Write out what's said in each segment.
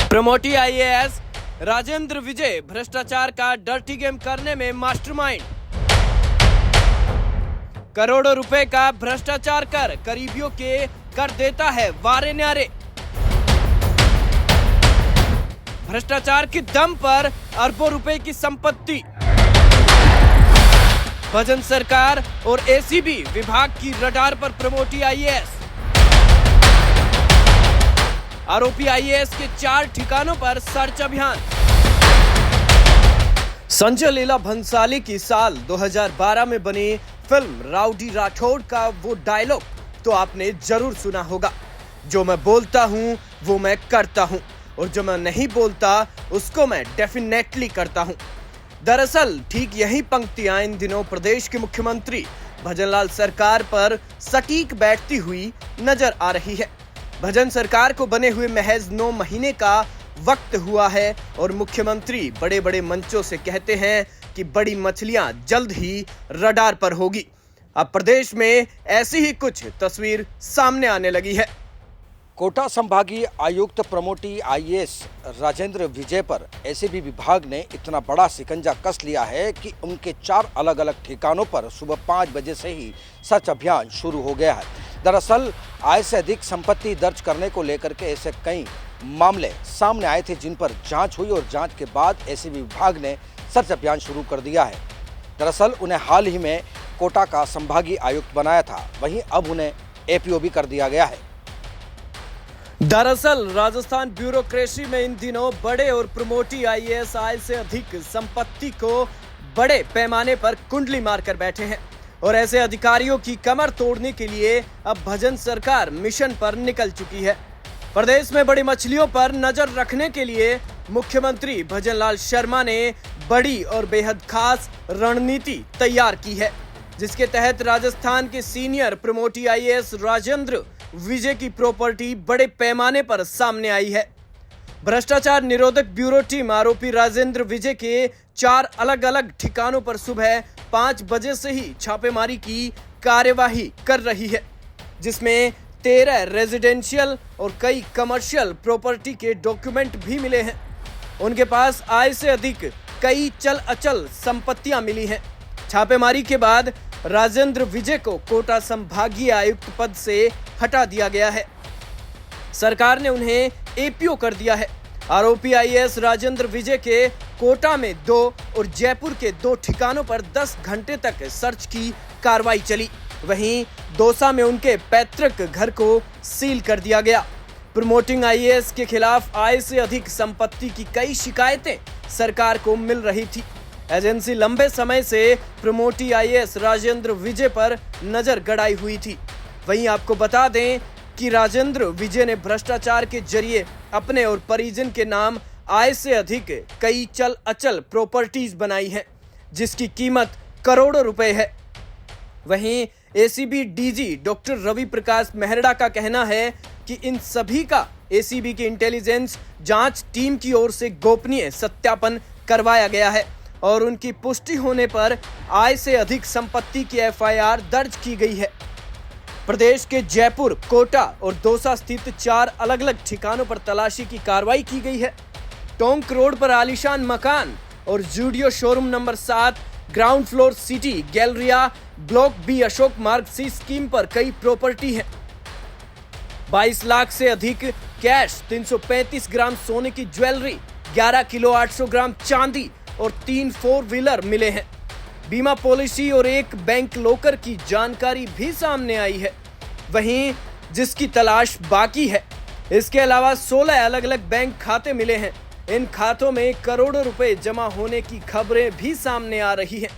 प्रमोटी IAS Rajendra विजय भ्रष्टाचार का dirty game करने में मास्टरमाइंड। करोड़ों रुपए का भ्रष्टाचार कर करीबियों के कर देता है वारे न्यारे। भ्रष्टाचार की दम पर अरबों रुपए की संपत्ति। भजन सरकार और एसीबी विभाग की रडार पर प्रमोटी आईएएस। आरोपी आईएएस के 4 ठिकानों पर सर्च अभियान। संजय लीला भंसाली की साल 2012 में बनी फिल्म राउडी राठौड़ का वो डायलॉग तो आपने जरूर सुना होगा, जो मैं बोलता हूं वो मैं करता हूं और जो मैं नहीं बोलता उसको मैं डेफिनेटली करता हूं। दरअसल ठीक यही पंक्तियां इन दिनों प्रदेश के मुख्यमंत्री भजनलाल सरकार पर सटीक बैठती हुई नजर आ रही है। भजन सरकार को बने हुए महज 9 महीने का वक्त हुआ है और मुख्यमंत्री बड़े बड़े मंचों से कहते हैं कि बड़ी मछलियां जल्द ही रडार पर होगी। अब प्रदेश में ऐसी ही कुछ तस्वीर सामने आने लगी है। कोटा संभागीय आयुक्त प्रमोटी आईएएस राजेंद्र विजय पर एसीबी विभाग ने इतना बड़ा शिकंजा कस लिया है कि उनके 4 अलग अलग ठिकानों पर सुबह 5 बजे से ही सर्च अभियान शुरू हो गया है। दरअसल आय से अधिक संपत्ति दर्ज करने को लेकर के ऐसे कई मामले सामने आए थे, जिन पर जांच हुई और जांच के बाद एसीबी विभाग ने सर्च अभियान शुरू कर दिया है। दरअसल उन्हें हाल ही में कोटा का संभागीय आयुक्त बनाया था, वहीं अब उन्हें एपीओ भी कर दिया गया है। दरअसल राजस्थान ब्यूरोक्रेसी में इन दिनों बड़े और प्रमोटी आईएएस आय से अधिक संपत्ति को बड़े पैमाने पर कुंडली मारकर बैठे हैं और ऐसे अधिकारियों की कमर तोड़ने के लिए अब भजन सरकार मिशन पर निकल चुकी है। प्रदेश में बड़ी मछलियों पर नजर रखने के लिए मुख्यमंत्री भजनलाल शर्मा ने बड़ी और बेहद खास रणनीति तैयार की है, जिसके तहत राजस्थान के सीनियर प्रमोटी आईएएस राजेंद्र विजय की प्रॉपर्टी बड़े पैमाने पर सामने आई है। भ्रष्टाचार निरोधक ब्यूरो टीम आरोपी राजेंद्र विजय के 4 अलग अलग ठिकानों पर सुबह 5 बजे से ही छापेमारी की कार्यवाही कर रही है, जिसमें 13 रेजिडेंशियल और कई कमर्शियल प्रॉपर्टी के डॉक्यूमेंट भी मिले हैं। उनके पास आय से अधिक कई चल अचल संपत्तियां मिली हैं। छापेमारी के बाद राजेंद्र विजय को कोटा संभागीय आयुक्त पद से हटा दिया गया है। सरकार ने उन्हें एपीओ कर दिया है। आरोपी आईएएस राजेंद्र विजय के कोटा में 2 और जयपुर के 2 ठिकानों पर 10 घंटे तक सर्च की कार्रवाई चली। वहीं दौसा में उनके पैतृक घर को सील कर दिया गया। प्रमोटिंग आईएएस के खिलाफ आय से अधिक संपत्ति की कई शिकायतें सरकार को मिल रही थी। एजेंसी लंबे समय से प्रमोटी आईएएस राजेंद्र विजय पर नजर गड़ाई हुई थी। वहीं आपको बता दें कि राजेंद्र विजय ने भ्रष्टाचार के जरिए अपने और परिजन के नाम आय से अधिक कई चल अचल प्रॉपर्टीज बनाई हैं, जिसकी कीमत करोड़ों रुपए है। वहीं ACB DG doctor Ravi Prakash Mehrada का कहना है कि इन सभी का एसीबी की इंटेलिजेंस जांच टीम की ओर से गोपनीय सत्यापन करवाया गया है और उनकी पुष्टि होने पर आय से अधिक संपत्ति की एफआईआर दर्ज की गई है। प्रदेश के जयपुर, कोटा और दौसा स्थित 4 अलग अलग ठिकानों पर तलाशी की कार्रवाई की गई है। टोंक रोड पर आलीशान मकान और Zudio showroom number 7, ground floor city galleria, block B Ashok Marg C scheme पर कई प्रॉपर्टी है। 22 लाख से अधिक कैश, 335 ग्राम सोने की ज्वेलरी, 11 किलो 800 ग्राम चांदी और 3 4 व्हीलर मिले हैं। बीमा पॉलिसी और एक बैंक लॉकर की जानकारी भी सामने आई है, वहीं जिसकी तलाश बाकी है। इसके अलावा 16 अलग अलग बैंक खाते मिले हैं। इन खातों में करोड़ों रुपए जमा होने की खबरें भी सामने आ रही हैं।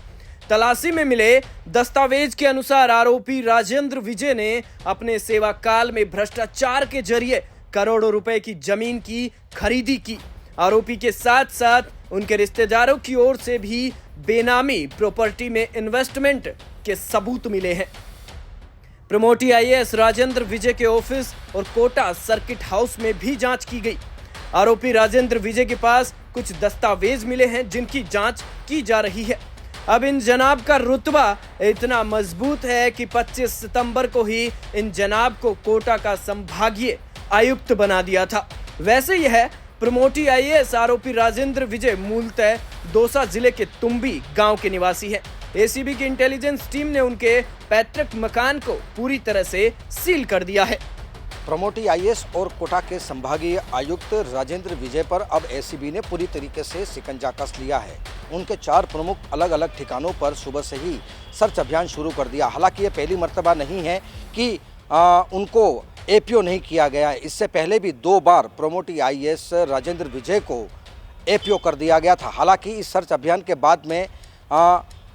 तलाशी में मिले दस्तावेज के अनुसार आरोपी राजेंद्र विजय ने अपने सेवा काल में भ्रष्टाचार के जरिए करोड़ों रुपए की जमीन की खरीदी की। आरोपी के साथ साथ उनके रिश्तेदारों की ओर से भी बेनामी प्रॉपर्टी में इन्वेस्टमेंट के सबूत मिले हैं। प्रमोटी आईएएस राजेंद्र विजय के ऑफिस और कोटा सर्किट हाउस में भी जांच की गई। आरोपी राजेंद्र विजय के पास कुछ दस्तावेज मिले हैं, जिनकी जांच की जा रही है। अब इन जनाब का रुतबा इतना मजबूत है कि 25 सितंबर को ही इन जनाब को कोटा का संभागीय आयुक्त बना दिया था। वैसे यह प्रमोटी आईएएस आरोपी राजेंद्र विजय मूलतः दौसा जिले के तुम्बी गांव के निवासी है। एसीबी की इंटेलिजेंस टीम ने उनके पैतृक मकान को पूरी तरह से सील कर दिया है। प्रमोटी आईएएस और कोटा के संभागीय आयुक्त राजेंद्र विजय पर अब एसीबी ने पूरी तरीके से शिकंजा कस लिया है। उनके 4 प्रमुख अलग अलग ठिकानों पर सुबह से ही सर्च अभियान शुरू कर दिया। हालांकि ये पहली मर्तबा नहीं है कि उनको एपीओ नहीं किया गया। इससे पहले भी 2 बार प्रमोटी आईएएस राजेंद्र विजय को एपीओ कर दिया गया था। हालांकि इस सर्च अभियान के बाद में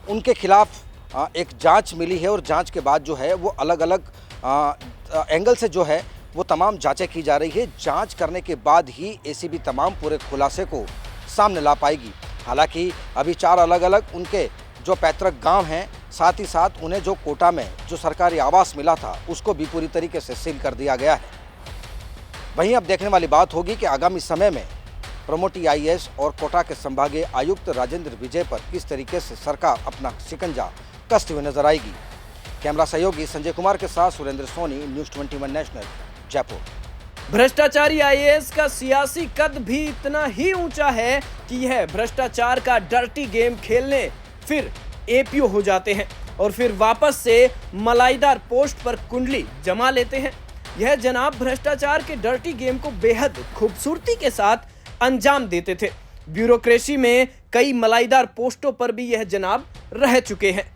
उनके खिलाफ एक जांच मिली है और जांच के बाद जो है वो अलग अलग एंगल से जो है वो तमाम जांचें की जा रही है। जांच करने के बाद ही एसीबी तमाम पूरे खुलासे को सामने ला पाएगी। हालांकि अभी 4 अलग अलग उनके जो पैतृक गांव हैं, साथ ही साथ उन्हें जो कोटा में जो सरकारी आवास मिला था उसको भी पूरी तरीके से सील कर दिया गया है। वहीं अब देखने वाली बात होगी कि आगामी समय में प्रमोटी आईएएस और कोटा के संभागीय आयुक्त राजेंद्र विजय पर किस तरीके से सरकार अपना शिकंजा कसते हुए नजर आएगी। कैमरा सहयोगी संजय कुमार के साथ सुरेंद्र सोनी, न्यूज़ 21 नेशनल, जयपुर। भ्रष्टाचारी आईएएस का सियासी कद भी इतना ही ऊंचा है कि यह भ्रष्टाचार का डर्टी गेम खेलने फिर एपीओ हो जाते हैं और फिर वापस से मलाईदार पोस्ट पर कुंडली जमा लेते हैं। यह जनाब भ्रष्टाचार के डर्टी गेम को बेहद खूबसूरती के साथ अंजाम देते थे। ब्यूरोक्रेसी में कई मलाईदार पोस्टों पर भी यह जनाब रह चुके हैं।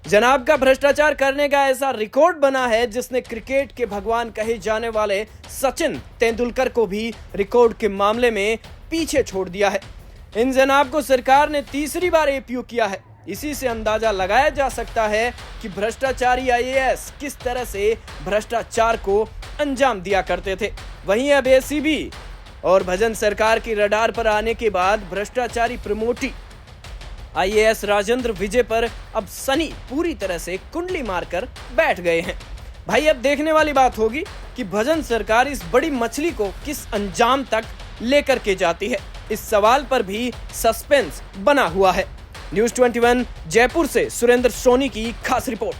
जनाब का भ्रष्टाचार करने का ऐसा रिकॉर्ड बना है जिसने क्रिकेट के भगवान कहे जाने वाले सचिन तेंदुलकर को भी रिकॉर्ड के मामले में पीछे छोड़ दिया है। इन जनाब को सरकार ने तीसरी बार एपीओ किया है। इसी से अंदाजा लगाया जा सकता है कि भ्रष्टाचारी आईएएस किस तरह से भ्रष्टाचार को अंजाम दिया करते थे। वहीं अब एसीबी और भजन सरकार की रडार पर आने के बाद भ्रष्टाचारी प्रमोटी आईएएस राजेंद्र विजय पर अब सनी पूरी तरह से कुंडली मारकर बैठ गए हैं। भाई अब देखने वाली बात होगी कि भजन सरकार इस बड़ी मछली को किस अंजाम तक लेकर के जाती है। इस सवाल पर भी सस्पेंस बना हुआ है। न्यूज़ 21 जयपुर से सुरेंद्र सोनी की खास रिपोर्ट।